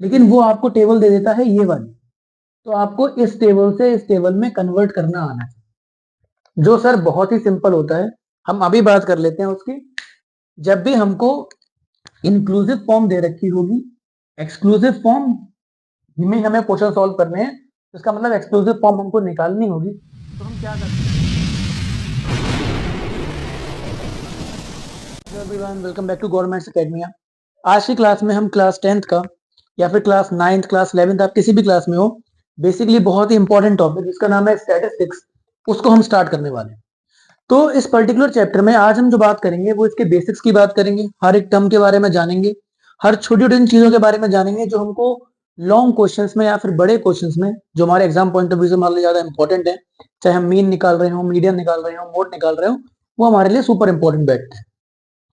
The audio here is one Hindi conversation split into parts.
लेकिन वो आपको टेबल दे देता है ये वाली, तो आपको इस टेबल से इस टेबल में कन्वर्ट करना आना चाहिए, जो सर बहुत ही सिंपल होता है। हम अभी बात कर लेते हैं उसकी। जब भी हमको इंक्लूसिव फॉर्म दे रखी होगी, एक्सक्लूसिव फॉर्म में हमें क्वेश्चन सॉल्व करने हैं, तो इसका मतलब एक्सक्लूसिव फॉर्म हमको निकालनी होगी, तो हम क्या करते हैं। Everyone, welcome back to government academia. आज की क्लास में हम क्लास 10th का या फिर क्लास 9th क्लास 11th, आप किसी भी क्लास में हो, बेसिकली बहुत ही इंपॉर्टेंट टॉपिक जिसका नाम है स्टैटिस्टिक्स, उसको हम स्टार्ट करने वाले हैं। तो इस पर्टिकुलर चैप्टर में आज हम जो बात करेंगे वो इसके बेसिक्स की बात करेंगे, हर एक टर्म के बारे में जानेंगे, हर छोटी छोटी चीजों के बारे में जानेंगे जो हमको लॉन्ग क्वेश्चंस में या फिर बड़े क्वेश्चंस में, जो हमारे एग्जाम पॉइंट ऑफ व्यू से हमारे लिए ज्यादा इंपॉर्टेंट है, चाहे हम मीन निकाल रहे हो, मीडियन निकाल रहे हो, मोड निकाल रहे हो, वो हमारे लिए सुपर इंपॉर्टेंट बैठते हैं।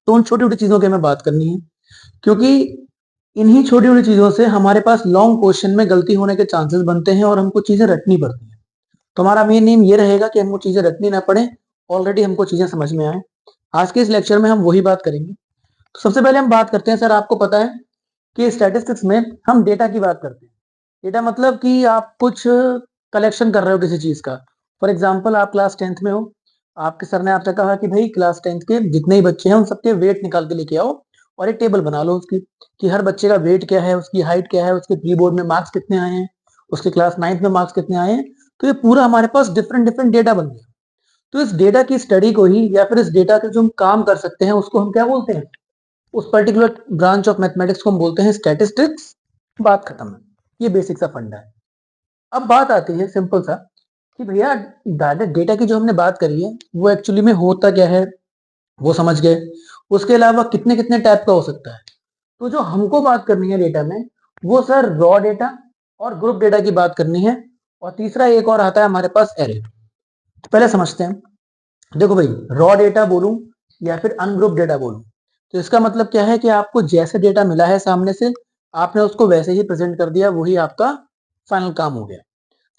तो उन छोटी छोटी चीजों की हमें बात करनी है, क्योंकि इन्हीं छोटी छोटी चीजों से हमारे पास लॉन्ग क्वेश्चन में गलती होने के चांसेस बनते हैं और हमको चीजें रटनी पड़ती हैं। तो हमारा मेन एम ये रहेगा कि हमको चीजें रटनी ना पड़े, ऑलरेडी हमको चीजें समझ में आए। आज के इस लेक्चर में हम वही बात करेंगे। तो सबसे पहले हम बात करते हैं, सर आपको पता है कि स्टैटिस्टिक्स में हम डेटा की बात करते हैं। डेटा मतलब कि आप कुछ कलेक्शन कर रहे हो किसी चीज का। फॉर एग्जाम्पल, आप क्लास 10th में हो, आपके सर ने आपसे कहा कि भाई क्लास 10th के जितने ही बच्चे हैं उन सबके वेट निकाल के लेके आओ और एक टेबल बना लो उसकी, कि हर बच्चे का वेट क्या है, उसकी हाइट क्या है, उसके प्री बोर्ड में मार्क्स कितने आए हैं, उसके क्लास 9th में मार्क्स कितने आए हैं। तो ये पूरा हमारे पास डिफरेंट डिफरेंट डेटा बन गया। तो इस डेटा की स्टडी को ही या फिर इस डेटा के जो हम काम कर सकते हैं उसको हम क्या बोलते हैं, उस पर्टिकुलर ब्रांच ऑफ मैथमेटिक्स को हम बोलते हैं स्टैटिस्टिक्स। बात खत्म है। ये बेसिक सा फंडा है। अब बात आती है सिंपल सा कि भैया डाटा डेटा की जो हमने बात करी है वो एक्चुअली में होता क्या है, वो समझ गए। उसके अलावा कितने कितने टाइप का हो सकता है। तो जो हमको बात करनी है डेटा में, वो सर रॉ डेटा और ग्रुप डेटा की बात करनी है। और तीसरा एक और आता है हमारे पास एरे। पहले समझते हैं। देखो भाई, रॉ डेटा बोलूं या फिर अनग्रुप डेटा बोलूं, तो इसका मतलब क्या है कि आपको जैसे डेटा मिला है सामने से, आपने उसको वैसे ही प्रेजेंट कर दिया, वही आपका फाइनल काम हो गया।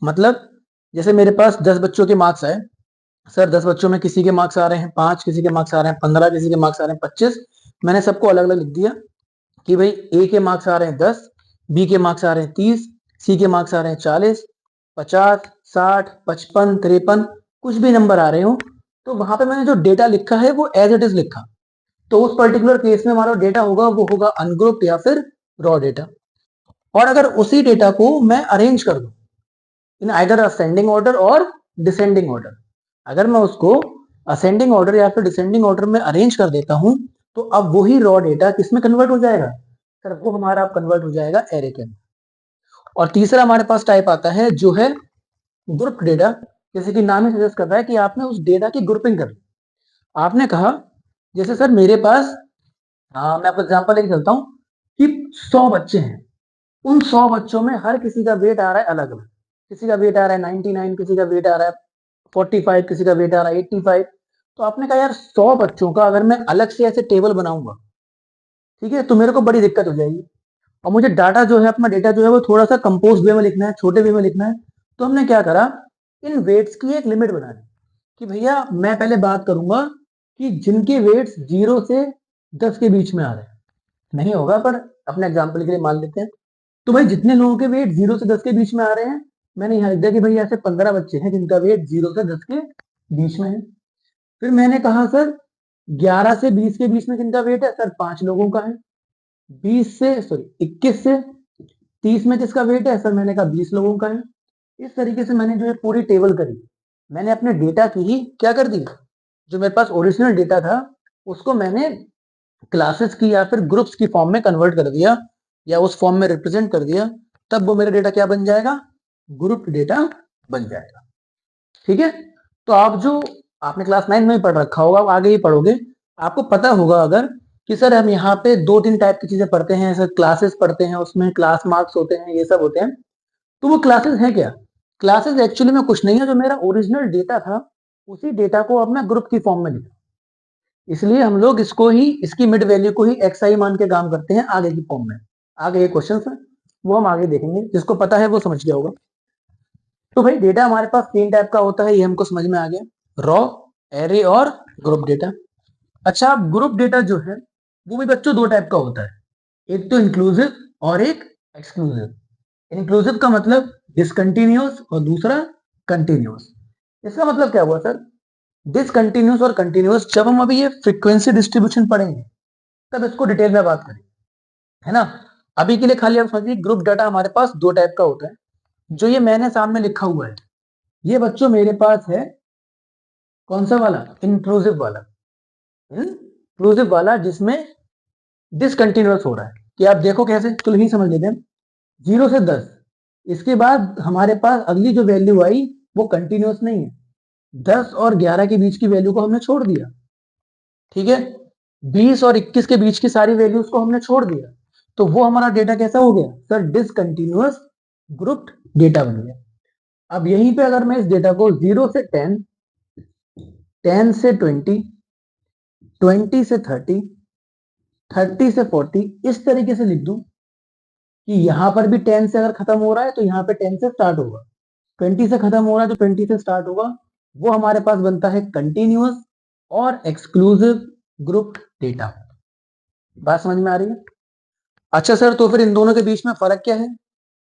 मतलब जैसे मेरे पास 10 बच्चों के मार्क्स आए, सर 10 बच्चों में किसी के मार्क्स आ रहे हैं 5, किसी के मार्क्स आ रहे हैं 15, किसी के मार्क्स आ रहे हैं 25। मैंने सबको अलग अलग लिख दिया कि भाई ए के मार्क्स आ रहे हैं 10, बी के मार्क्स आ रहे हैं 30, सी के मार्क्स आ रहे हैं 40, 50, 60, 55, 53, कुछ भी नंबर आ रहे हो, तो वहां पे मैंने जो डेटा लिखा है वो एज इट इज लिखा। तो उस पर्टिकुलर केस में हमारा डेटा होगा वो होगा अनग्रुप्ड या फिर रॉ डेटा। और अगर उसी डेटा को मैं अरेंज कर दूं इन आइदर असेंडिंग ऑर्डर और डिसेंडिंग ऑर्डर, अगर मैं उसको असेंडिंग ऑर्डर या फिर डिसेंडिंग ऑर्डर में अरेंज कर देता हूं, तो अब वही रॉ डेटा किसमें कन्वर्ट हो जाएगा, सर वो हमारा कन्वर्ट हो जाएगा एरे के अंदर। और तीसरा हमारे पास टाइप आता है जो है ग्रुप डेटा। जैसे कि नाम ही सजेस्ट कर रहा है कि आपने उस डेटा की ग्रुपिंग कर ली। आपने कहा जैसे सर मेरे पास, मैं आपको एग्जांपल लेके चलता हूँ कि 100 बच्चे हैं। उन 100 बच्चों में हर किसी का वेट आ रहा है अलग अलग। किसी का वेट आ रहा है 99, किसी का वेट आ रहा है 45, किसी का वेट आ रहा है 85। तो आपने कहा यार 100 बच्चों का अगर मैं अलग से ऐसे टेबल बनाऊंगा, ठीक है, तो मेरे को बड़ी दिक्कत हो जाएगी। और मुझे डाटा जो है, अपना डेटा जो है वो थोड़ा सा कंपोज वे में लिखना है, छोटे वे में लिखना है। तो हमने क्या करा, इन वेट्स की एक लिमिट बना दी कि भैया मैं पहले बात करूंगा कि जिनके वेट्स 0 से 10 के बीच में आ रहे हैं, नहीं होगा पर अपने एग्जाम्पल के लिए मान लेते हैं। तो भाई जितने लोगों के वेट 0 से 10 के बीच में आ रहे हैं, मैंने यहाँ लिख दिया कि भाई ऐसे 15 बच्चे हैं जिनका वेट 0 से 10 के बीच में है। फिर मैंने कहा सर 11 से 20 के बीच में किनका वेट है, सर 5 लोगों का है। 21 से 30 में किसका वेट है, सर मैंने कहा 20 लोगों का है। इस तरीके से मैंने जो है पूरी टेबल करी। मैंने अपने डेटा की ही क्या कर दी, जो मेरे पास ओरिजिनल डेटा था उसको मैंने क्लासेस की या फिर ग्रुप्स की फॉर्म में कन्वर्ट कर दिया, या उस फॉर्म में रिप्रेजेंट कर दिया। तब वो मेरा डेटा क्या बन जाएगा, ग्रुप डेटा बन जाएगा। ठीक है। तो आप जो आपने क्लास 9 में ही पढ़ रखा होगा, आगे ही पढ़ोगे, आपको पता होगा अगर कि सर हम यहाँ पे 2-3 टाइप की चीजें पढ़ते हैं, सर क्लासेस पढ़ते हैं, उसमें क्लास मार्क्स होते हैं, ये सब होते हैं। तो वो क्लासेस है क्या, क्लासेस एक्चुअली में कुछ नहीं है, जो मेरा ओरिजिनल डेटा था उसी डेटा को अब मैं ग्रुप की फॉर्म में लिखा। इसलिए हम लोग इसको ही, इसकी मिड वैल्यू को ही एक्स आई मान के काम करते हैं आगे की फॉर्म में। आगे ये क्वेश्चन है वो हम आगे देखेंगे, जिसको पता है वो समझ गया होगा। तो भाई डेटा हमारे पास 3 टाइप का होता है, ये हमको समझ में आ गया, रॉ, एरे और ग्रुप डेटा। अच्छा, ग्रुप डेटा जो है वो भी बच्चों 2 टाइप का होता है, एक तो इंक्लूसिव और एक एक्सक्लूसिव। इंक्लूसिव का मतलब डिसकंटिन्यूअस और दूसरा कंटिन्यूअस। इसका मतलब क्या हुआ सर, डिसकंटिन्यूअस और कंटिन्यूअस जब हम अभी ये फ्रीक्वेंसी डिस्ट्रीब्यूशन पढ़ेंगे तब इसको डिटेल में बात करेंगे, है ना। अभी के लिए खाली आप समझिए ग्रुप डाटा हमारे पास दो टाइप का होता है। जो ये मैंने सामने लिखा हुआ है ये बच्चों मेरे पास है कौन सा वाला, इंक्लूसिव वाला। इंक्लूसिव वाला जिसमें डिसकंटिन्यूअस हो रहा है कि आप देखो कैसे, चलो ही समझ लेते हैं। 0 से 10, इसके बाद हमारे पास अगली जो वैल्यू आई वो कंटिन्यूअस नहीं है, 10 और 11 के बीच की वैल्यू को हमने छोड़ दिया, ठीक है। 20 और 21 के बीच की सारी वैल्यूज को हमने छोड़ दिया, तो वो हमारा डेटा कैसा हो गया सर, डिसकंटिन्यूअस ग्रुप्ड डेटा बन गया। अब यहीं पे अगर मैं इस डेटा को 0 से 10, 10 से 20, 20 से 30, 30 से 40 इस तरीके से लिख दूं कि यहां पर भी 10 से अगर खत्म हो रहा है तो यहाँ पे 10 से स्टार्ट होगा, 20 से खत्म हो रहा है तो 20 से स्टार्ट होगा, वो हमारे पास बनता है कंटिन्यूअस और एक्सक्लूसिव ग्रुप डेटा। बात समझ में आ रही है? अच्छा सर, तो फिर इन दोनों के बीच में फर्क क्या है?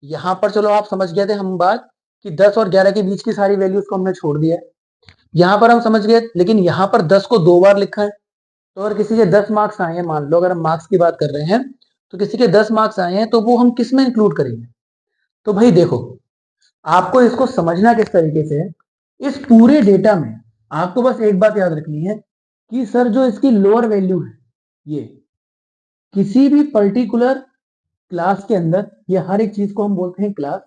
यहां पर चलो आप समझ गए थे हम बात कि 10 और 11 के बीच की सारी वैल्यूज को हमने छोड़ दिया है, यहां पर हम समझ गए। लेकिन यहां पर 10 को दो बार लिखा है, तो अगर किसी के 10 मार्क्स आए हैं, मान लो अगर हम मार्क्स की बात कर रहे हैं, तो किसी के 10 मार्क्स आए हैं तो वो हम किस में इंक्लूड करेंगे? तो भाई देखो, आपको इसको समझना किस तरीके से है, इस पूरे डेटा में आपको बस एक बात याद रखनी है कि सर जो इसकी लोअर वैल्यू है, ये किसी भी पर्टिकुलर क्लास के अंदर, ये हर एक चीज को हम बोलते हैं क्लास,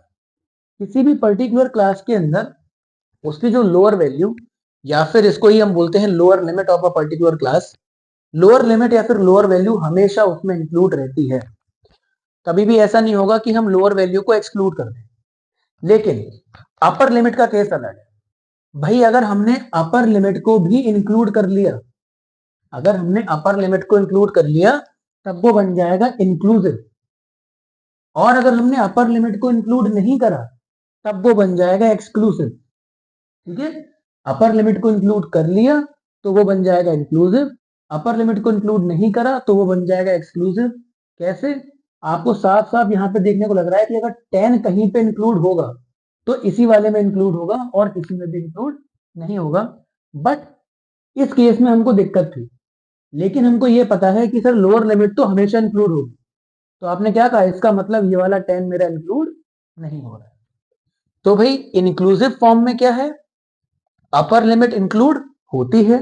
किसी भी पर्टिकुलर क्लास के अंदर उसकी जो लोअर वैल्यू, या फिर इसको ही हम बोलते हैं lower limit of a particular class, lower limit या फिर लोअर वैल्यू हमेशा उसमें इंक्लूड रहती है। कभी भी ऐसा नहीं होगा कि हम लोअर वैल्यू को एक्सक्लूड कर दें। लेकिन अपर लिमिट का केस अलग है। भाई अगर हमने अपर लिमिट को भी इंक्लूड कर लिया, अगर हमने अपर लिमिट को इंक्लूड कर लिया तब वो बन जाएगा इंक्लूसिव, और अगर हमने अपर लिमिट को इंक्लूड नहीं करा तब वो बन जाएगा एक्सक्लूसिव, ठीक है। अपर लिमिट को इंक्लूड कर लिया तो वो बन जाएगा इंक्लूसिव, अपर लिमिट को इंक्लूड नहीं करा तो वो बन जाएगा एक्सक्लूसिव। कैसे? आपको साफ साफ यहाँ पे देखने को लग रहा है कि अगर 10 कहीं पे इंक्लूड होगा तो इसी वाले में इंक्लूड होगा और किसी में भी इंक्लूड नहीं होगा। बट इस केस में हमको दिक्कत थी, लेकिन हमको ये पता है कि सर लोअर लिमिट तो हमेशा इंक्लूड होगी, तो आपने क्या कहा, इसका मतलब ये वाला 10 मेरा इंक्लूड नहीं हो रहा है। तो भाई इंक्लूसिव फॉर्म में क्या है, अपर लिमिट इंक्लूड होती है,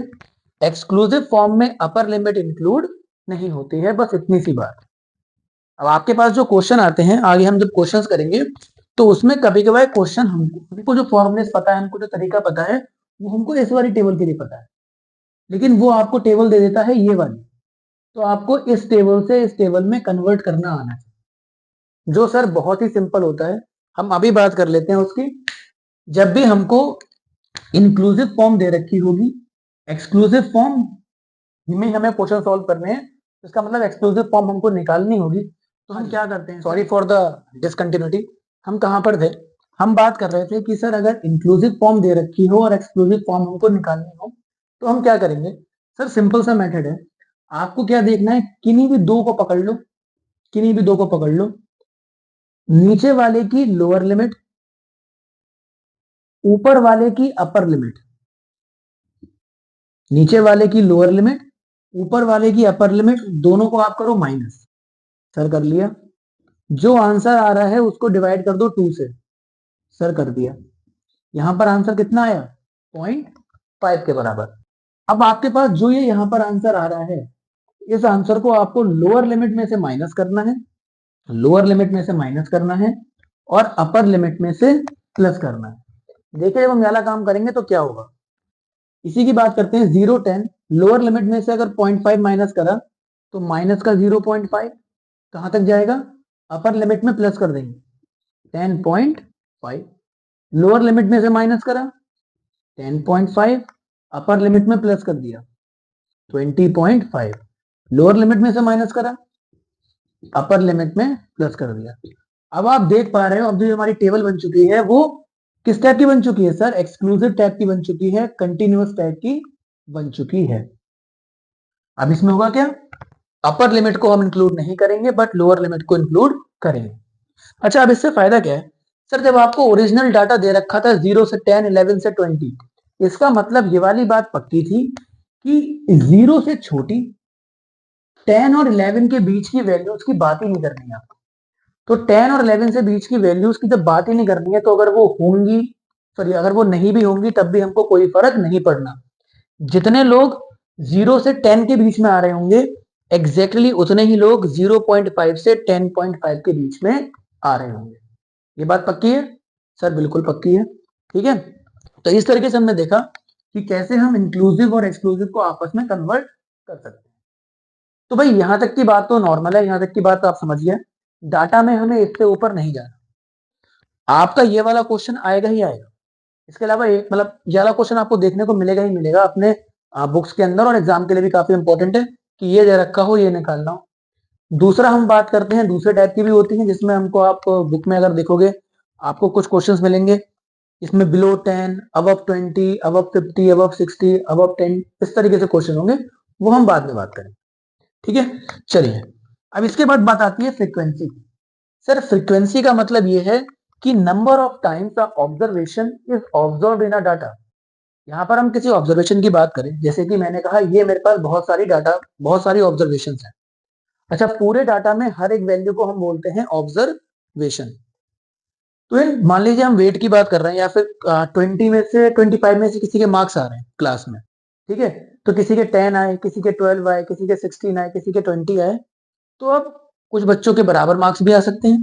एक्सक्लूसिव फॉर्म में अपर लिमिट इंक्लूड नहीं होती है, बस इतनी सी बात। अब आपके पास जो क्वेश्चन आते हैं आगे हम जब क्वेश्चंस करेंगे तो उसमें कभी कभार क्वेश्चन हमको जो फॉर्मुलेस पता है, हमको जो तरीका पता है, वो हमको इस वाली टेबल के लिए पता है, लेकिन वो आपको टेबल दे देता है ये वाली, तो आपको इस टेबल से इस टेबल में कन्वर्ट करना आना चाहिए, जो सर बहुत ही सिंपल होता है। हम अभी बात कर लेते हैं उसकी। जब भी हमको इंक्लूसिव फॉर्म दे रखी होगी, एक्सक्लूसिव फॉर्म में हमें क्वेश्चन सॉल्व करने हैं, इसका मतलब एक्सक्लूसिव फॉर्म हमको निकालनी होगी, तो हम क्या करते हैं, सॉरी फॉर द डिसकंटिन्यूटी, हम कहां पर थे, हम बात कर रहे थे कि सर अगर इंक्लूसिव फॉर्म दे रखी हो और एक्सक्लूसिव फॉर्म हमको निकालनी हो तो हम क्या करेंगे। सर सिंपल सा मेथड है, आपको क्या देखना है, किन्हीं भी दो को पकड़ लो, किन्हीं भी दो को पकड़ लो, नीचे वाले की लोअर लिमिट, ऊपर वाले की अपर लिमिट, नीचे वाले की लोअर लिमिट, ऊपर वाले की अपर लिमिट, दोनों को आप करो माइनस। सर कर लिया। जो आंसर आ रहा है उसको डिवाइड कर दो 2 से। सर कर दिया। यहां पर आंसर कितना आया, 0.5 के बराबर। अब आपके पास जो ये यहां पर आंसर आ रहा है, इस आंसर को आपको लोअर लिमिट में से माइनस करना है, लोअर लिमिट में से माइनस करना है और अपर लिमिट में से प्लस करना है। देखिए जब हम वाला काम करेंगे तो क्या होगा, इसी की बात करते हैं। 0 10, लोअर लिमिट में से अगर 0.5 माइनस करा तो माइनस का 0.5 कहां तक जाएगा, अपर लिमिट में प्लस कर देंगे 10.5, लोअर लिमिट में से माइनस करा 10.5, अपर लिमिट में प्लस कर दिया 20.5, लोअर लिमिट में से माइनस करा, अपर लिमिट में प्लस कर दिया। अब आप देख पा रहे हो, अब जो हमारी टेबल बन चुकी है वो किस टाइप की बन चुकी है सर, एक्सक्लूसिव टाइप की बन चुकी है, कंटिन्यूअस टाइप की बन चुकी है। अब इसमें होगा क्या, अपर लिमिट को हम इंक्लूड नहीं करेंगे बट लोअर लिमिट को इंक्लूड करेंगे। अच्छा, अब इससे फायदा क्या है सर? जब आपको ओरिजिनल डाटा दे रखा था 0 से 10, 11 से 20, इसका मतलब ये वाली बात पक्की थी कि 0 से छोटी 10 और 11 के बीच की वैल्यूज की बात ही नहीं करनी है आपको। तो 10 और 11 से बीच की वैल्यूज की जब बात ही नहीं करनी है, तो अगर वो होंगी, सॉरी, अगर वो नहीं भी होंगी तब भी हमको कोई फर्क नहीं पड़ना। जितने लोग 0 से 10 के बीच में आ रहे होंगे, एग्जैक्टली उतने ही लोग 0.5 से 10.5 के बीच में आ रहे होंगे। ये बात पक्की है सर? बिल्कुल पक्की है। ठीक है, तो इस तरीके से हमने देखा कि कैसे हम इंक्लूसिव और एक्सक्लूसिव को आपस में कन्वर्ट कर सकते हैं। तो भाई यहां तक की बात तो नॉर्मल है, यहां तक की बात तो आप समझिए। डाटा में हमें इससे ऊपर नहीं जाना। आपका ये वाला क्वेश्चन आएगा ही आएगा। इसके अलावा एक मतलब ये वाला क्वेश्चन आपको देखने को मिलेगा ही मिलेगा अपने बुक्स के अंदर, और एग्जाम के लिए भी काफी इंपॉर्टेंट है कि ये दे रखा हो, ये निकालना हो। दूसरा हम बात करते हैं, दूसरे टाइप की भी होती है जिसमें हमको, आप बुक में अगर देखोगे आपको कुछ क्वेश्चंस मिलेंगे इसमें below 10, above 20, above 50, above 60, above 10, इस तरीके से क्वेश्चन होंगे। वो हम बाद में बात करेंगे। ठीक है, चलिए। अब इसके बाद बात आती है फ्रीक्वेंसी। सर फ्रीक्वेंसी का मतलब ये है कि number of times the observation is observed in a data. यहाँ पर हम किसी ऑब्जर्वेशन की बात करें, जैसे कि मैंने कहा ये मेरे पास बहुत सारी डाटा, बहुत सारी ऑब्जर्वेशन है। अच्छा, पूरे डाटा में हर एक वैल्यू को हम बोलते हैं ऑब्जर्वेशन। तो मान लीजिए हम वेट की बात कर रहे हैं, या फिर 20 में से 25 में से किसी के मार्क्स आ रहे हैं क्लास में। ठीक है, तो किसी के 10 आए, किसी के 12 आए, किसी के 16 आए, किसी के 20 आए। तो अब कुछ बच्चों के बराबर मार्क्स भी आ सकते हैं,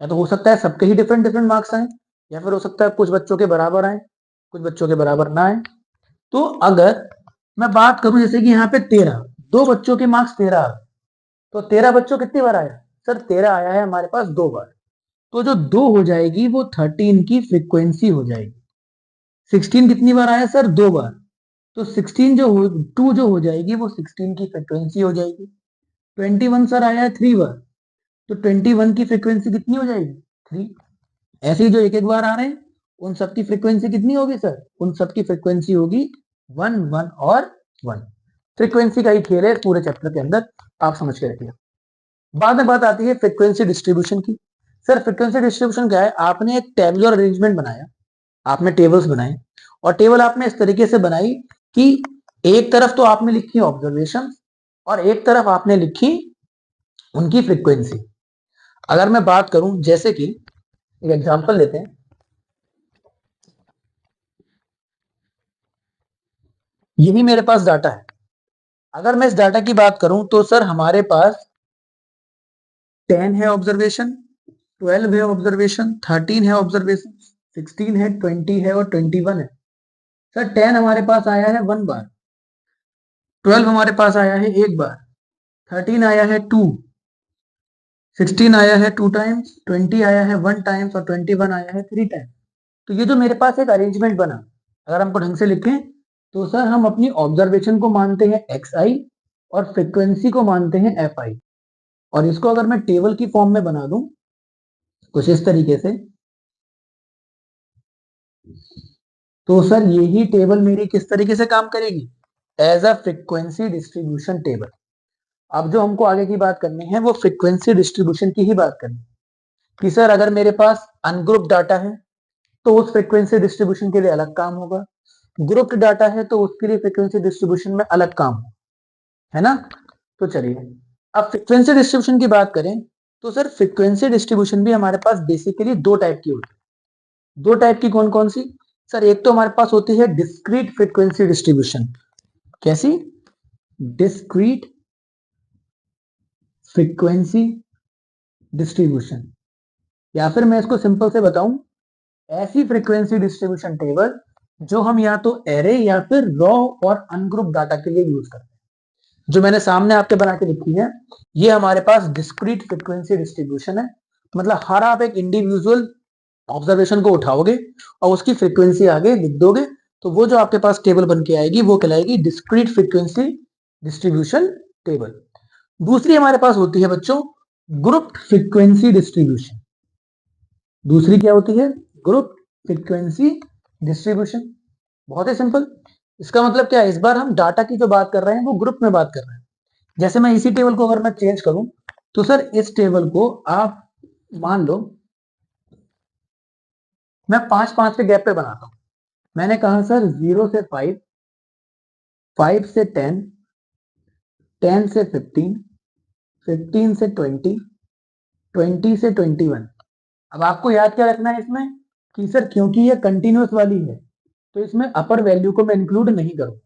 या तो हो सकता है सबके ही डिफरेंट डिफरेंट मार्क्स आए, या फिर हो सकता है कुछ बच्चों के बराबर आए, कुछ बच्चों के बराबर ना आए। तो अगर मैं बात करूं जैसे कि यहाँ पे 13, दो बच्चों के मार्क्स 13 आ गए, तो 13 बच्चों कितनी बार आया सर? 13 आया है हमारे पास 2 बार। तो जो 2 हो जाएगी वो 13 की फ्रीक्वेंसी हो जाएगी। 16 कितनी बार आया सर? 2 बार। तो 16 जो हो 2 जो हो जाएगी वो 16 की फ्रीक्वेंसी हो जाएगी। 21 सर आया है 3 बार, तो 21 की फ्रीक्वेंसी कितनी हो जाएगी? 3। ऐसे ही जो एक एक बार आ रहे हैं उन सबकी फ्रीक्वेंसी कितनी होगी सर? उन सबकी फ्रीक्वेंसी होगी 1, 1 और 1। फ्रीक्वेंसी का ही खेल है पूरे चैप्टर के अंदर, आप समझ के रखिए। बाद में बात आती है फ्रीक्वेंसी डिस्ट्रीब्यूशन की। सर फ्रीक्वेंसी डिस्ट्रीब्यूशन क्या है? आपने एक टेबुलर अरेंजमेंट बनाया, आपने टेबल्स बनाए, और टेबल आपने इस तरीके से बनाई कि एक तरफ तो आपने लिखी ऑब्जर्वेशन और एक तरफ आपने लिखी उनकी फ्रीक्वेंसी। अगर मैं बात करूं, जैसे कि एक एग्जांपल लेते हैं, यही मेरे पास डाटा है। अगर मैं इस डाटा की बात करूं तो सर हमारे पास 10 है ऑब्जर्वेशन, 12 है ऑब्जर्वेशन, 13 है ऑब्जर्वेशन, 16 है, 20 है और 21 है। सर 10 हमारे पास आया है 1 बार, 12 हमारे पास आया है 1 बार, 13 आया है 2, 16 आया है 2 टाइम्स, 20 आया है 1 टाइम्स और 21 आया है 3 टाइम्स। तो ये जो मेरे पास एक अरेंजमेंट बना, अगर हमको ढंग से लिखें तो सर हम अपनी ऑब्जर्वेशन को मानते हैं xi और फ्रीक्वेंसी को मानते हैं fi। और इसको अगर मैं टेबल की फॉर्म में बना दूं कुछ इस तरीके से, तो सर यही टेबल मेरी किस तरीके से काम करेगी? As a frequency distribution table. अब जो हमको आगे की बात करनी है वो फ्रीक्वेंसी डिस्ट्रीब्यूशन की ही बात करनी है कि सर अगर मेरे पास अनग्रुप डाटा है तो उस फ्रीक्वेंसी डिस्ट्रीब्यूशन के लिए अलग काम होगा, ग्रुप्ड डाटा है तो उसके लिए फ्रीक्वेंसी डिस्ट्रीब्यूशन में अलग काम होगा, है ना? तो चलिए, अब फ्रीक्वेंसी डिस्ट्रीब्यूशन की बात करें तो सर फ्रीक्वेंसी डिस्ट्रीब्यूशन भी हमारे पास बेसिकली 2 टाइप की होती है। 2 टाइप की कौन कौन सी? सर एक तो हमारे पास होती है डिस्क्रीट फ्रीक्वेंसी डिस्ट्रीब्यूशन। कैसी? Discrete frequency distribution. या फिर मैं इसको सिंपल से बताऊं, ऐसी फ्रीक्वेंसी डिस्ट्रीब्यूशन टेबल जो हम या तो एरे या फिर रॉ और अनग्रुप डाटा के लिए यूज करते हैं। जो मैंने सामने आपके बना के लिखी है ये हमारे पास डिस्क्रीट फ्रीक्वेंसी डिस्ट्रीब्यूशन है। मतलब हर आप एक इंडिविजुअल ऑब्जर्वेशन को उठाओगे और उसकी फ्रीक्वेंसी आगे लिख दोगे, तो वो जो आपके पास टेबल बन के आएगी वो कहलाएगी डिस्क्रीट फ्रीक्वेंसी डिस्ट्रीब्यूशन टेबल। दूसरी हमारे पास होती है बच्चों ग्रुप फ्रीक्वेंसी डिस्ट्रीब्यूशन। दूसरी क्या होती है? Group frequency distribution. बहुत ही सिंपल। इसका मतलब क्या है? इस बार हम डाटा की जो बात कर रहे हैं वो ग्रुप में बात कर रहे हैं। जैसे मैं इसी टेबल को अगर मैं चेंज करूं तो सर इस टेबल को आप मान लो मैं 5-5 के गैप पे बनाता हूं। मैंने कहा सर 0 से 5, 5 से 10, 10 से 15, 15 से 20, 20 से 21। अब आपको याद क्या रखना है इसमें कि सर क्योंकि ये कंटिन्यूअस वाली है तो इसमें अपर वैल्यू को मैं इंक्लूड नहीं करूं।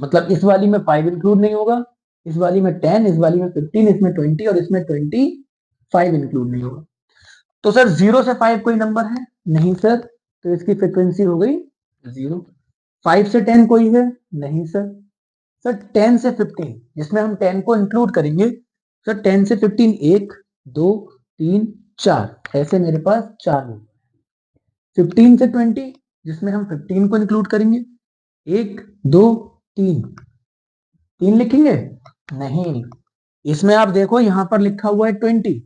मतलब इस वाली में 5 इंक्लूड नहीं होगा, इस वाली में 10, इस वाली में 15, इसमें 20 और इसमें 25 इंक्लूड नहीं होगा। तो सर 0 से 5 कोई नंबर है? नहीं सर, तो इसकी फ्रीक्वेंसी हो गई 0। 5 से 10 कोई है? नहीं सर। सर 10 से 15 जिसमें हम 10 को इंक्लूड करेंगे, सर 10 से 15 1 2 3 4, ऐसे मेरे पास 4 होंगे। 15 से 20 जिसमें हम 15 को इंक्लूड करेंगे, 1 2 3, 3 लिखेंगे? नहीं, इसमें आप देखो यहां पर लिखा हुआ है 20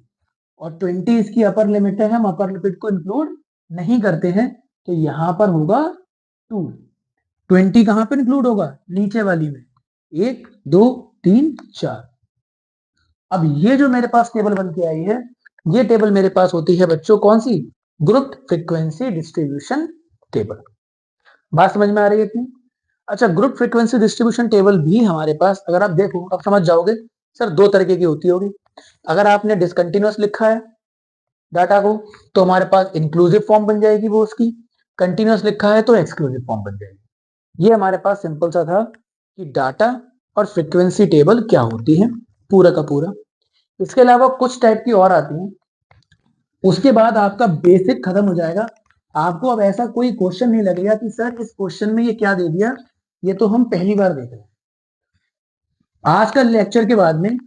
और 20 इसकी अपर लिमिट है, हम अपर लिमिट को इंक्लूड नहीं करते हैं तो यहां पर होगा 2। 20 कहां पर इंक्लूड होगा? नीचे वाली में, 1 2 3 4। अब ये जो मेरे पास टेबल बन के आई है, ये टेबल मेरे पास होती है बच्चों कौन सी? Group frequency distribution table. बात समझ में आ रही है इतनी? अच्छा, ग्रुप फ्रीक्वेंसी डिस्ट्रीब्यूशन टेबल भी हमारे पास अगर आप देखो आप समझ जाओगे सर दो तरीके की होती होगी। अगर आपने डिसकंटिन्यूअस लिखा है डाटा को तो हमारे पास इंक्लूसिव फॉर्म बन जाएगी वो उसकी, कंटिन्यूअस लिखा है तो एक्सक्लूसिव फॉर्म बन जाएगी। ये हमारे पास सिंपल सा था कि डाटा और फ्रीक्वेंसी टेबल क्या होती है पूरा का पूरा। इसके अलावा कुछ टाइप की और आती हैं, उसके बाद आपका बेसिक खत्म हो जाएगा। आपको अब ऐसा कोई क्वेश्चन नहीं लगेगा कि सर इस क्वेश्चन में ये क्या दे दिया, ये तो हम पहली बार देख रहे हैं। आज का लेक्चर के बाद में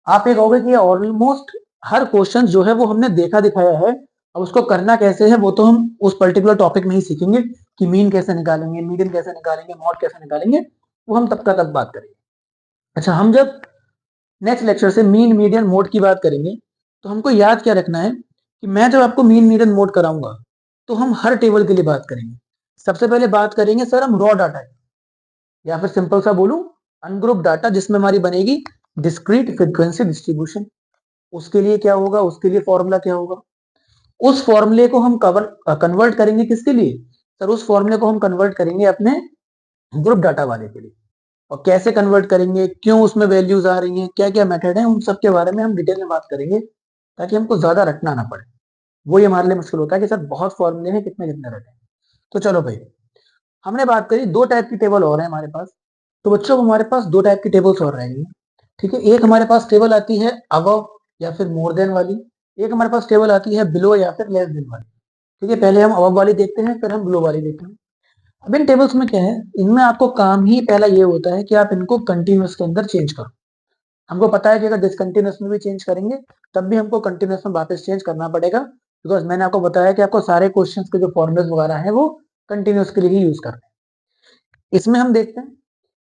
आप ये कहोगे कि ऑलमोस्ट हर क्वेश्चन जो है वो हमने देखा दिखाया है, अब उसको करना कैसे है वो तो हम उस पर्टिकुलर टॉपिक में ही सीखेंगे कि मीन कैसे निकालेंगे, मीडियन कैसे निकालेंगे, मॉड कैसे निकालेंगे, वो हम तब का तब बात करेंगे। अच्छा, हम जब नेक्स्ट लेक्चर से मीन मीडियन मोड की बात करेंगे तो हमको याद क्या रखना है कि मैं जब आपको मीन मीडियन मोड कराऊंगा तो हम हर टेबल के लिए बात करेंगे। सबसे पहले बात करेंगे सर हम रॉ डाटा या फिर सिंपल सा बोलूं अनग्रुप डाटा जिसमें हमारी बनेगी डिस्क्रीट फ्रीक्वेंसी डिस्ट्रीब्यूशन। उसके लिए क्या होगा, उसके लिए फॉर्मूला क्या होगा, उस फॉर्मूले को हम कन्वर्ट करेंगे किसके लिए? सर उस फॉर्मूले को हम कन्वर्ट करेंगे अपने ग्रुप डाटा वाले के लिए। और कैसे कन्वर्ट करेंगे, क्यों उसमें वैल्यूज आ रही हैं, क्या क्या मेथड है, उन सब के बारे में हम डिटेल में बात करेंगे ताकि हमको ज्यादा रटना ना पड़े। वही हमारे लिए मुश्किल होता है कि सर बहुत फॉर्मूले हैं कितने कितने रटें। तो चलो भाई, हमने बात करी दो टाइप की टेबल और है हमारे पास। तो बच्चों हमारे पास दो टाइप की टेबल्स और रहेंगी। ठीक है, एक हमारे पास टेबल आती है अबव या फिर मोर देन वाली, एक हमारे पास टेबल आती है बिलो या फिर लेस देन वाली। ठीक है, पहले हम अबव वाली देखते हैं फिर हम बिलो वाली देखते हैं। अब इन टेबल्स में क्या है, इनमें आपको काम ही पहला ये होता है कि आप इनको कंटिन्यूअस के अंदर चेंज करो। हमको पता है कि अगर डिसकंटिन्यूअस में भी चेंज करेंगे तब भी हमको कंटिन्यूअस में वापस चेंज करना पड़ेगा, बिकॉज मैंने आपको बताया कि आपको सारे क्वेश्चंस के जो फॉर्मुलेस वगैरह हैं वो कंटिन्यूअस के लिए ही यूज करने हैं। इसमें हम देखते हैं,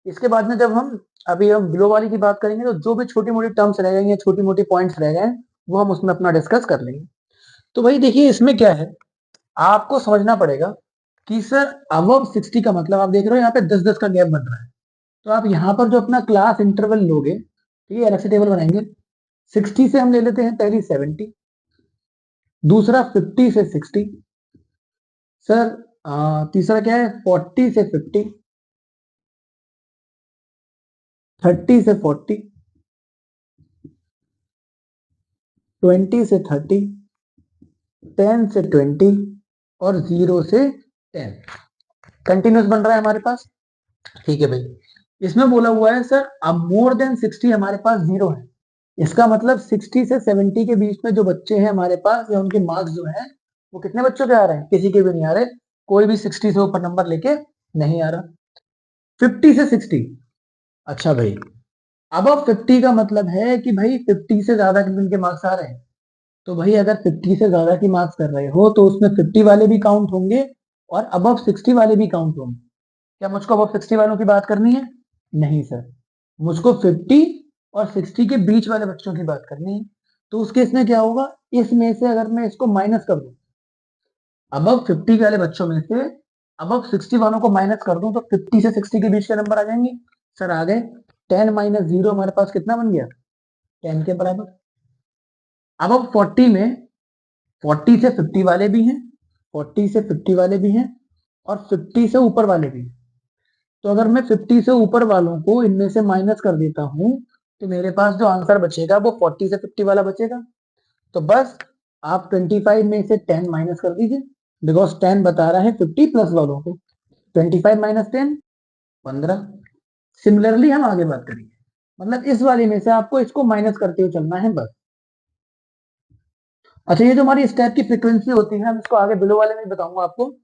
इसके बाद में जब हम अभी हम बिलो वाली की बात करेंगे तो जो भी छोटी मोटी टर्म्स रह गई हैं, छोटी मोटी पॉइंट्स रह गए हैं, वो हम उसमें अपना डिस्कस कर लेंगे। तो भाई देखिए इसमें क्या है, आपको समझना पड़ेगा कि सर अबव 60 का मतलब आप देख रहे हो यहाँ पे 10-10 का गैप बन रहा है। तो आप यहाँ पर जो अपना क्लास इंटरवल लोगे, ठीक है, अलग से टेबल बनाएंगे। 60 से हम ले लेते हैं पहली 70, दूसरा 50 से 60, सर तीसरा क्या है 40 से 50, 30 से 40, 20 से 30, 10 से 20 और 0 से 10। कंटिन्यूस बन रहा है हमारे पास। ठीक है भाई, इसमें बोला हुआ है सर अब मोर देन 60 हमारे पास 0 है। इसका मतलब 60 से 70 के बीच में जो बच्चे हैं हमारे पास या उनके मार्क्स जो हैं वो कितने बच्चों के आ रहे हैं? किसी के भी नहीं आ रहे, कोई भी 60 से ऊपर नंबर लेके नहीं आ रहा। 50 से 60, अच्छा भाई अब 50 का मतलब है कि भाई 50 से ज्यादा के मार्क्स आ रहे हैं। तो भाई अगर 50 से ज्यादा की मार्क्स कर रहे हो तो उसमें 50 वाले भी काउंट होंगे और अबव 60 वाले भी काउंट होंगे। क्या मुझको अबव 60 वालों की बात करनी है? नहीं सर, मुझको 50 और 60 के बीच वाले बच्चों की बात करनी है। तो उस केस में क्या होगा, इसमें से अगर मैं इसको माइनस कर दूं, अबव 50 वाले बच्चों में से अबव 60 वालों को माइनस कर दूं तो 50 से 60 के बीच के नंबर आ जाएंगे। सर आ गए, 10 माइनस 0 हमारे पास कितना बन गया? 10 के बराबर। अबव 40 में 40 से 50 वाले भी हैं, 40 से 50 वाले भी हैं, और 50 से ऊपर वाले भी हैं। तो अगर मैं 50 से ऊपर वालों को इनमें से माइनस कर देता हूं, तो मेरे पास जो आंसर बचेगा वो 40 से 50 वाला बचेगा। तो बस आप 25 में से 10 माइनस कर दीजिए, बिकॉज 10 बता रहा है 50 प्लस वालों को। 25 माइनस 10, 15। सिमिलरली हम आगे बात करेंगे, मतलब इस वाले में से आपको इसको माइनस करते हुए चलना है बस। अच्छा, ये जो हमारी इस टाइप की फ्रीक्वेंसी होती है, हम इसको आगे बिलो वाले में बताऊंगा आपको।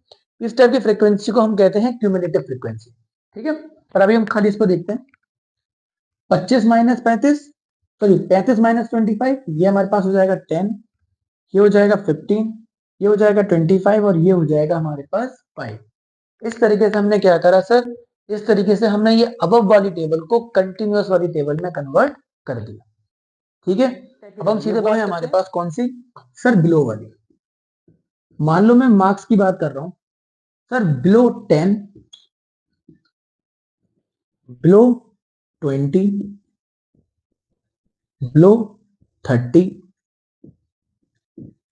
इस टाइप की फ्रीक्वेंसी को हम कहते हैं क्यूमुलेटिव फ्रीक्वेंसी। ठीक है, पर अभी हम खाली इसको देखते हैं। 25 माइनस 35, सॉरी 35 माइनस 25, ये हमारे पास हो जाएगा 10, ये हो जाएगा 15, ये हो जाएगा 25, और ये हो जाएगा हमारे पास 5। इस तरीके से हमने क्या करा सर, इस तरीके से हमने ये अबव वाली टेबल को कंटिन्यूअस वाली टेबल में कन्वर्ट कर दिया। ठीक है, अब हम सीधे बढ़े हमारे पास कौन सी, सर बिलो वाली। मान लो मैं मार्क्स की बात कर रहा हूं, sir below 10, below 20, below 30,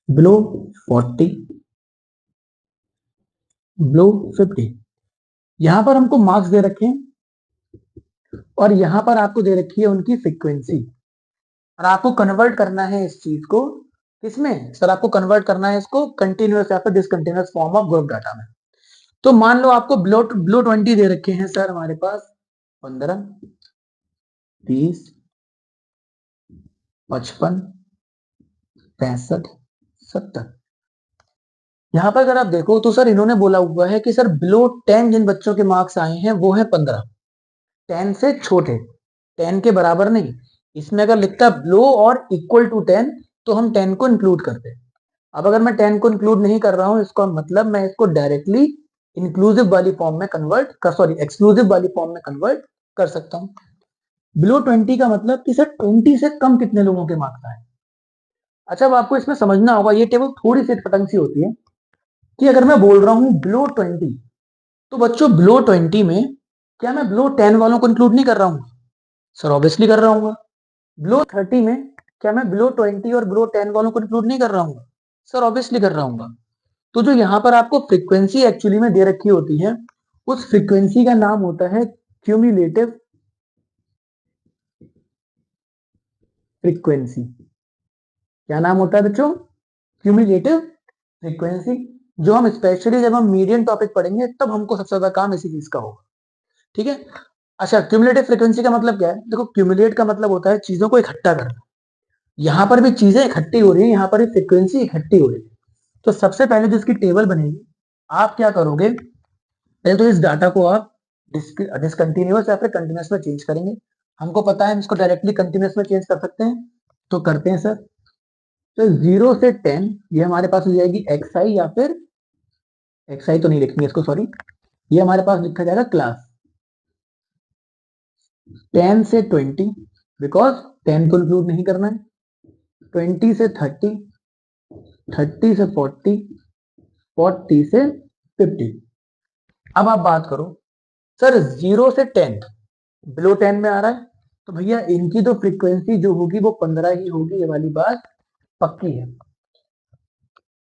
below 40, below 50। यहां पर हमको मार्क्स दे रखे हैं, और यहां पर आपको दे रखी है उनकी फ्रीक्वेंसी, और आपको कन्वर्ट करना है इस चीज को किसमें, सर आपको कन्वर्ट करना है इसको कंटिन्यूअस या फिर discontinuous form of group data में। तो मान लो आपको बिलो बिलो 20 दे रखे हैं सर हमारे पास 15, 30, 55, 65, 70। यहां पर अगर आप देखो तो सर इन्होंने बोला हुआ है कि सर बिलो 10 जिन बच्चों के मार्क्स आए हैं वो है 15, 10 से छोटे, 10 के बराबर नहीं। इसमें अगर लिखता बिलो और इक्वल टू 10 तो हम 10 को इंक्लूड करते। अब अगर मैं 10 को इंक्लूड नहीं कर रहा हूं, इसका मतलब मैं इसको डायरेक्टली इंक्लूसिव वाली फॉर्म में कन्वर्ट कर, सॉरी एक्सक्लूसिव वाली फॉर्म में कन्वर्ट कर सकता हूं। बिलो 20 का मतलब कि सर 20 से कम कितने लोगों के मार्क्स आए। अच्छा, अब आपको इसमें समझना होगा, ये टेबल थोड़ी सी पतंग सी होती है कि अगर मैं बोल रहा हूं बिलो 20, तो बच्चों बिलो 20 में क्या मैं बिलो 10 वालों को इंक्लूड नहीं कर रहा हूँ, सर ऑब्वियसली कर रहा हूँ। बिलो 30 में क्या मैं बिलो 20 और बिलो 10 वालों को इंक्लूड नहीं कर रहा हूँ, सर ऑब्वियसली कर रहा हूँ। तो जो यहाँ पर आपको फ्रीक्वेंसी एक्चुअली में दे रखी होती है, उस फ्रीक्वेंसी का नाम होता है क्यूमुलेटिव फ्रीक्वेंसी। क्या नाम होता है बच्चों, क्यूमुलेटिव फ्रीक्वेंसी। जो हम स्पेशली जब हम मीडियन टॉपिक पढ़ेंगे तब हमको सबसे ज्यादा काम इसी चीज का होगा। ठीक है, अच्छा क्यूमुलेटिव फ्रीक्वेंसी का मतलब क्या है, देखो क्यूमुलेट का मतलब होता है चीजों को इकट्ठा करना। यहाँ पर भी चीजें इकट्ठी हो रही है, यहाँ पर भी फ्रीक्वेंसी इकट्ठी हो रही है। तो सबसे पहले जो इसकी टेबल बनेगी, आप क्या करोगे, पहले तो इस डाटा को आप डिसकंटिन्यूअस या फिर कंटिन्यूअस में चेंज करेंगे। हमको पता है हम इसको डायरेक्टली कंटिन्यूअस में चेंज कर सकते हैं, तो करते हैं सर। तो 0 से 10 ये हमारे पास हो जाएगी एक्स आई, या फिर एक्स आई तो नहीं लिखेंगे इसको, सॉरी, ये हमारे पास लिखा जाएगा क्लास। 10 से 20, बिकॉज 10 को इंक्लूड नहीं करना है। 20 से 30, 30 से 40, 40 से 50। अब आप बात करो, सर 0 से 10 बिलो 10 में आ रहा है, तो भैया इनकी तो फ्रीक्वेंसी जो होगी वो 15 ही होगी, ये वाली बात पक्की है।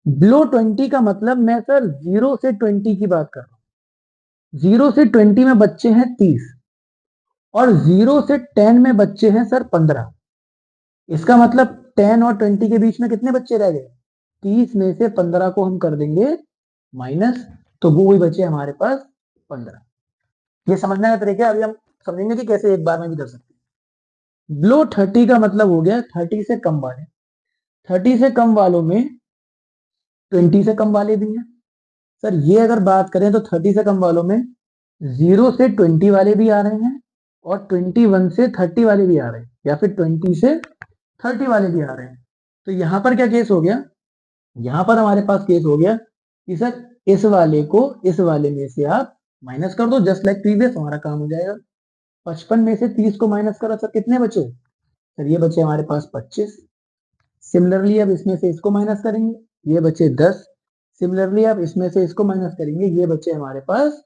बिलो 20 का मतलब मैं सर 0 से 20 की बात कर रहा हूं। 0 से 20 में बच्चे हैं 30, और 0 से 10 में बच्चे हैं सर 15। इसका मतलब 10 और 20 के बीच में कितने बच्चे रह गए, 30 में से 15 को हम कर देंगे माइनस, तो वो ही बचे हमारे पास 15। ये समझने का तरीका है, अभी हम समझेंगे कि कैसे एक बार में भी कर सकते हैं। बिलो 30 का मतलब हो गया 30 से कम वाले, 30 से कम वालों में 20 से कम वाले भी हैं। सर ये अगर बात करें तो 30 से कम वालों में 0 से 20 वाले भी आ रहे हैं, और 21 से 30 वाले भी आ रहे हैं, या फिर 20 से 30 वाले भी आ रहे हैं। तो यहां पर क्या केस हो गया, यहां पर हमारे पास केस हो गया कि सर इस वाले को इस वाले में से आप माइनस कर दो, जस्ट लाइक प्रीवियस, हमारा काम हो जाएगा। 55 में से 30 को माइनस करा, सर कितने बचे, सर ये बचे हमारे पास 25। सिमिलरली अब इसमें से इसको माइनस करेंगे, ये बचे 10। सिमिलरली अब इसमें से इसको माइनस करेंगे, ये बचे हमारे पास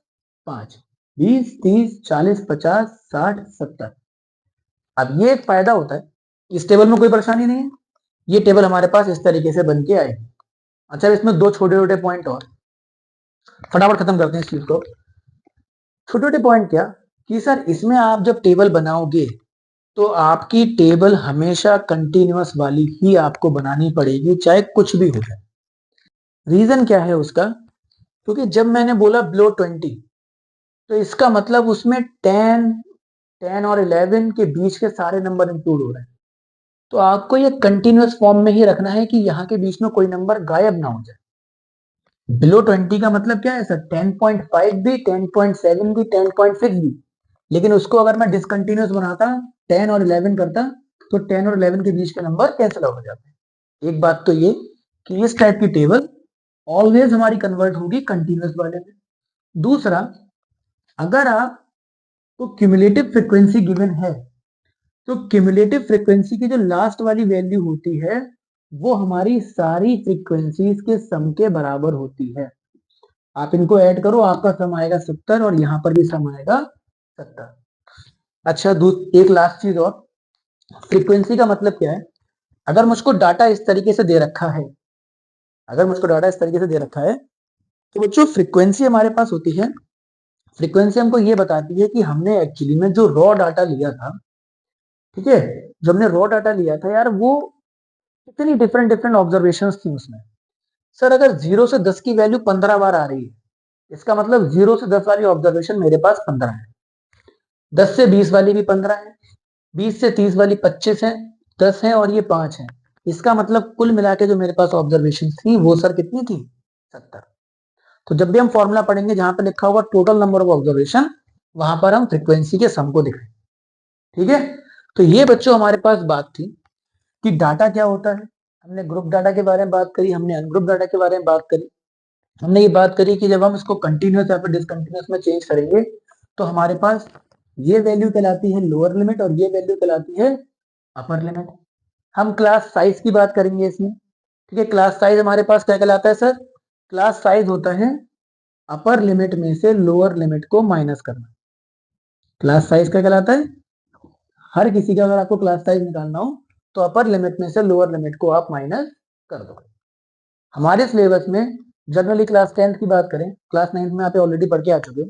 5। 20, 30, 40, 50, 60, 70। अब ये एक फायदा होता है, इस टेबल में कोई परेशानी नहीं है, ये टेबल हमारे पास इस तरीके से बन के आएगी। अच्छा, इसमें दो छोटे छोटे पॉइंट और फटाफट खत्म करते हैं इस चीज को। छोटे छोटे पॉइंट क्या कि सर इसमें आप जब टेबल बनाओगे तो आपकी टेबल हमेशा कंटिन्यूअस वाली ही आपको बनानी पड़ेगी, चाहे कुछ भी हो जाए। रीजन क्या है उसका? क्योंकि जब मैंने बोला बिलो 20, तो इसका मतलब उसमें 10 और 11 के बीच के सारे नंबर इंक्लूड हो रहे हैं। तो आपको ये कंटिन्यूअस फॉर्म में ही रखना है कि यहाँ के बीच में कोई नंबर गायब ना हो जाए। बिलो 20 का मतलब क्या है सर? 10.5 भी, 10.7 भी, 10.6 भी। लेकिन उसको अगर मैं डिसकंटिन्यूअस बनाता, 10 और 11 करता, तो 10 और 11 के बीच के नंबर कैंसिल आउट हो जाते हैं। एक बात तो ये कि इस टाइप की टेबल ऑलवेज हमारी कन्वर्ट होगी कंटिन्यूअस वाले में। दूसरा, अगर आपको क्यूमुलेटिव फ्रीक्वेंसी गिवन है, तो क्यूमुलेटिव फ्रीक्वेंसी की जो लास्ट वाली वैल्यू होती है वो हमारी सारी फ्रीक्वेंसीज के सम के बराबर होती है। आप इनको ऐड करो, आपका सम आएगा 70 और यहां पर भी सम आएगा 70। अच्छा, एक लास्ट चीज और, फ्रीक्वेंसी का मतलब क्या है? अगर मुझको डाटा इस तरीके से दे रखा है, तो बच्चों फ्रीक्वेंसी हमारे पास होती है, फ्रीक्वेंसी हमको ये बताती है कि हमने एक्चुअली में जो रॉ डाटा लिया था, ठीक है, जो हमने रॉ डाटा लिया था यार, वो कितनी डिफरेंट डिफरेंट ऑब्जर्वेशंस थी उसमें। सर अगर 0 से 10 की वैल्यू 15 बार आ रही है, इसका मतलब 0 से 10 वाली ऑब्जर्वेशन मेरे पास 15 है, 10 से 20 वाली भी 15 है, 20 से 30 वाली 25 है, 10 है और ये 5 है। इसका मतलब कुल मिला के जो मेरे पास ऑब्जर्वेशन थी वो सर कितनी थी? 70। तो जब भी हम फॉर्मूला पढ़ेंगे जहां पे लिखा होगा टोटल नंबर ऑफ ऑब्जर्वेशन, वहां पर हम फ्रीक्वेंसी के सम को दिखाएंगे। ठीक है, तो ये बच्चों हमारे पास बात थी कि डाटा क्या होता है। हमने ग्रुप डाटा के बारे में बात करी, हमने अनग्रुप डाटा के बारे में बात करी, हमने ये बात करी कि जब हम इसको कंटिन्यूअस या फिर डिसकंटिन्यूअस में चेंज करेंगे तो हमारे पास ये वैल्यू कहलाती है लोअर लिमिट और ये वैल्यू कहलाती है अपर लिमिट। हम क्लास साइज की बात करेंगे इसमें। ठीक है, क्लास साइज हमारे पास क्या कहलाता है सर? क्लास साइज होता है अपर लिमिट में से लोअर लिमिट को माइनस करना। क्लास साइज क्या कहलाता है? हर किसी का अगर आपको क्लास साइज निकालना हो तो अपर लिमिट में से लोअर लिमिट को आप माइनस कर दो। हमारे सिलेबस में जनरली क्लास 10th की बात करें, क्लास 9th में आप ऑलरेडी पढ़ के आ चुके हो।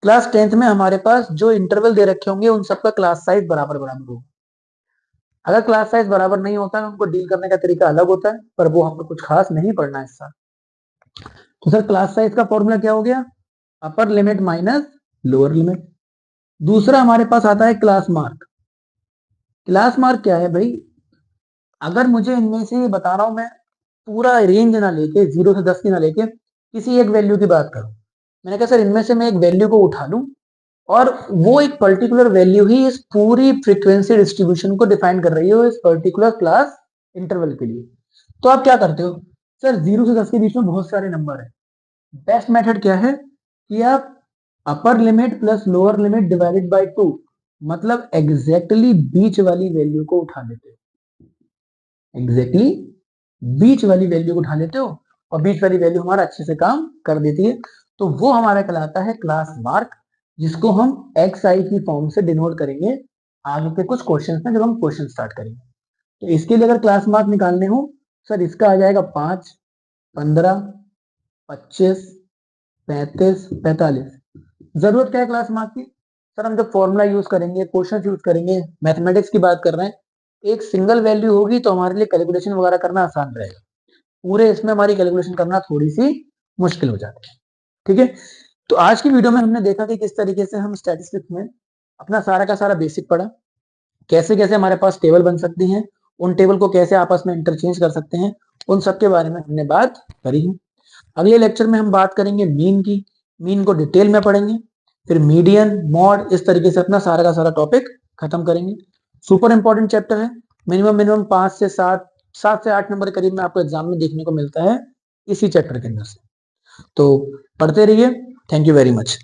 क्लास 10th में हमारे पास जो इंटरवल दे रखे होंगे उन सबका क्लास साइज बराबर बराबर होगा। अगर क्लास साइज बराबर नहीं होता है उनको डील करने का तरीका अलग होता है, पर वो हमको कुछ खास नहीं पढ़ना है इस साल। तो सर क्लास साइज का फॉर्मूला क्या हो गया? Upper limit minus lower limit. दूसरा हमारे पास आता है क्लास मार्क। क्लास मार्क क्या है भाई? अगर मुझे इनमें से बता रहा हूं मैं, पूरा रेंज ना लेके 0 से 10 की ना लेके किसी एक वैल्यू की बात करूं, मैंने कहा सर इनमें से मैं एक वैल्यू को उठा लूं और वो एक पर्टिकुलर वैल्यू ही इस पूरी फ्रीक्वेंसी डिस्ट्रीब्यूशन को डिफाइन कर रही हो इस पर्टिकुलर क्लास इंटरवल के लिए। तो आप क्या करते हो? सर 0 से 10 के बीच में बहुत सारे नंबर है, बेस्ट मेथड क्या है कि आप upper limit plus lower limit divided by 2, मतलब एग्जैक्टली बीच वाली वैल्यू को उठा लेते हो। एग्जैक्टली बीच वाली वैल्यू को उठा लेते हो और बीच वाली वैल्यू हमारा अच्छे से काम कर देती है, तो वो हमारा कहलाता है क्लास मार्क, जिसको हम एक्स आई की फॉर्म से डिनोट करेंगे आगे के कुछ क्वेश्चंस में जब हम क्वेश्चन स्टार्ट करेंगे। तो इसके लिए अगर क्लास मार्क निकालने हो सर, इसका आ जाएगा 5, 15, 25, 35, 45। जरूरत क्या है क्लास मार्क की? सर हम जब फॉर्मूला यूज करेंगे, क्वेश्चन यूज करेंगे, मैथमेटिक्स की बात कर रहे हैं, एक सिंगल वैल्यू होगी तो हमारे लिए कैलकुलेशन वगैरह करना आसान रहेगा, पूरे इसमें हमारी कैलकुलेशन करना थोड़ी सी मुश्किल हो जाती है। ठीक है, तो आज की वीडियो में हमने देखा कि किस तरीके से हम स्टैटिस्टिक्स में अपना सारा का सारा बेसिक पढ़ा, कैसे कैसे हमारे पास टेबल बन सकती हैं, उन टेबल को कैसे आपस में इंटरचेंज कर सकते हैं, उन सब के बारे में हमने बात करी है। अगले लेक्चर में हम बात करेंगे मीन की, मीन को डिटेल में पढ़ेंगे, फिर मीडियन, मॉड, इस तरीके से अपना सारा का सारा टॉपिक खत्म करेंगे। सुपर इंपॉर्टेंट चैप्टर है, मिनिमम मिनिमम 5 से 7, 7 से 8 नंबर करीब में आपको एग्जाम में देखने को मिलता है इसी चैप्टर के अंदर से। तो पढ़ते रहिए। Thank you very much.